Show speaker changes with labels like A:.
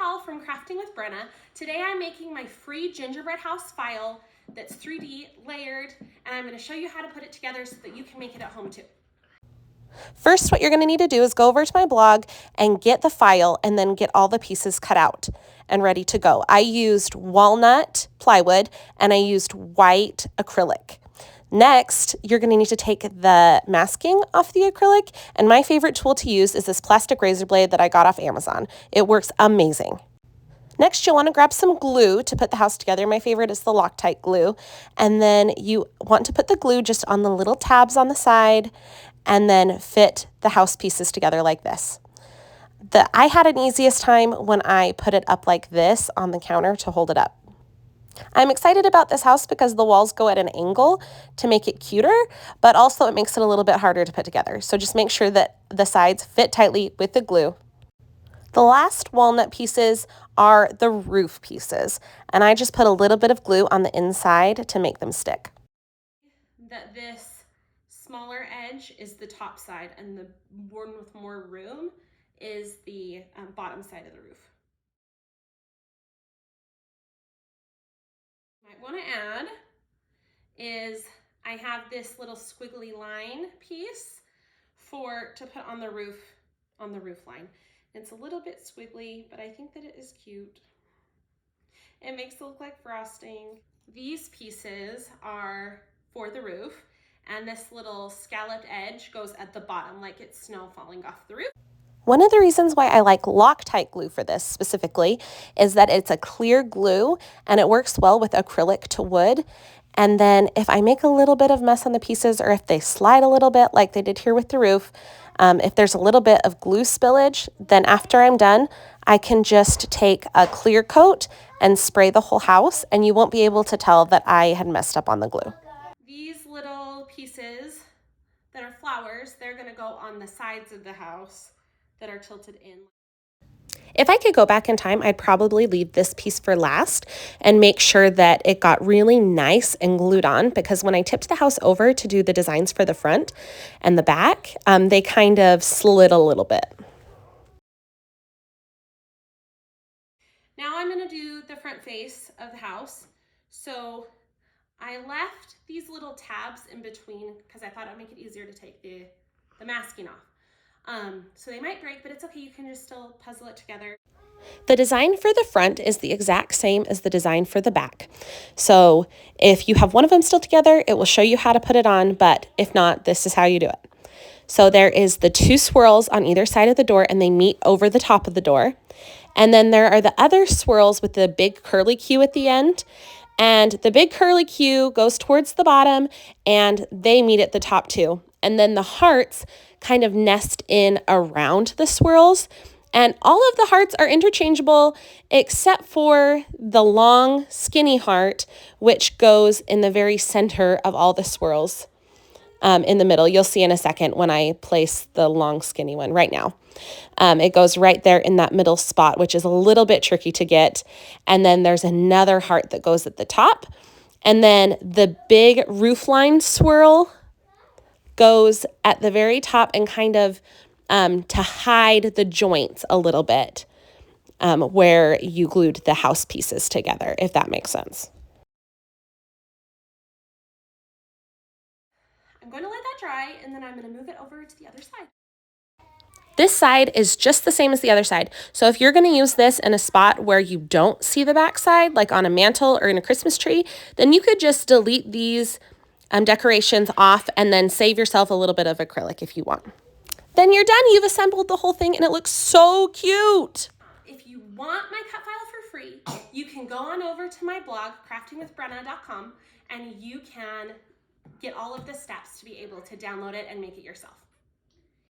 A: Cal from Crafting with Brenna. Today I'm making my free gingerbread house file that's 3D layered, and I'm going to show you how to put it together so that you can make it at home too.
B: First, what you're going to need to do is go over to my blog and get the file and then get all the pieces cut out and ready to go. I used walnut plywood and I used white acrylic. Next, you're going to need to take the masking off the acrylic, and my favorite tool to use is this plastic razor blade that I got off Amazon. It works amazing. Next, you'll want to grab some glue to put the house together. My favorite is the Loctite glue. And then you want to put the glue just on the little tabs on the side and then fit the house pieces together like this. I had an easiest time when I put it up like this on the counter to hold it up. I'm excited about this house because the walls go at an angle to make it cuter, but also it makes it a little bit harder to put together. So just make sure that the sides fit tightly with the glue. The last walnut pieces are the roof pieces, and I just put a little bit of glue on the inside to make them stick.
A: That this smaller edge is the top side and the one with more room is the bottom side of the roof. Might want to add is I have this little squiggly line piece to put on the roof line. It's a little bit squiggly, but I think that it is cute. It makes it look like frosting. These pieces are for the roof, and this little scalloped edge goes at the bottom like it's snow falling off the roof.
B: One of the reasons why I like Loctite glue for this specifically is that it's a clear glue and it works well with acrylic to wood. And then if I make a little bit of mess on the pieces, or if they slide a little bit like they did here with the roof, if there's a little bit of glue spillage, then after I'm done, I can just take a clear coat and spray the whole house, and you won't be able to tell that I had messed up on the glue.
A: These little pieces that are flowers, they're going to go on the sides of the house that are tilted in.
B: If I could go back in time, I'd probably leave this piece for last and make sure that it got really nice and glued on, because when I tipped the house over to do the designs for the front and the back, they kind of slid a little bit.
A: Now I'm going to do the front face of the house. So I left these little tabs in between because I thought it would make it easier to take the masking off. So they might break, but it's okay. You can just still puzzle it together.
B: The design for the front is the exact same as the design for the back. So if you have one of them still together, it will show you how to put it on, but if not, this is how you do it. So there is the two swirls on either side of the door, and they meet over the top of the door. And then there are the other swirls with the big curly Q at the end. And the big curly Q goes towards the bottom, and they meet at the top too. And then the hearts kind of nest in around the swirls. And all of the hearts are interchangeable except for the long, skinny heart, which goes in the very center of all the swirls in the middle. You'll see in a second when I place the long, skinny one right now. It goes right there in that middle spot, which is a little bit tricky to get. And then there's another heart that goes at the top. And then the big roofline swirl goes at the very top and kind of to hide the joints a little bit where you glued the house pieces together, if that makes sense.
A: I'm going to let that dry, and then I'm going to move it over to the other side.
B: This side is just the same as the other side. So if you're going to use this in a spot where you don't see the back side, like on a mantle or in a Christmas tree, then you could just delete these decorations off and then save yourself a little bit of acrylic if you want. Then you're done. You've assembled the whole thing, and it looks so cute.
A: If you want my cut file for free, you can go on over to my blog, craftingwithbrenna.com, and you can get all of the steps to be able to download it and make it yourself.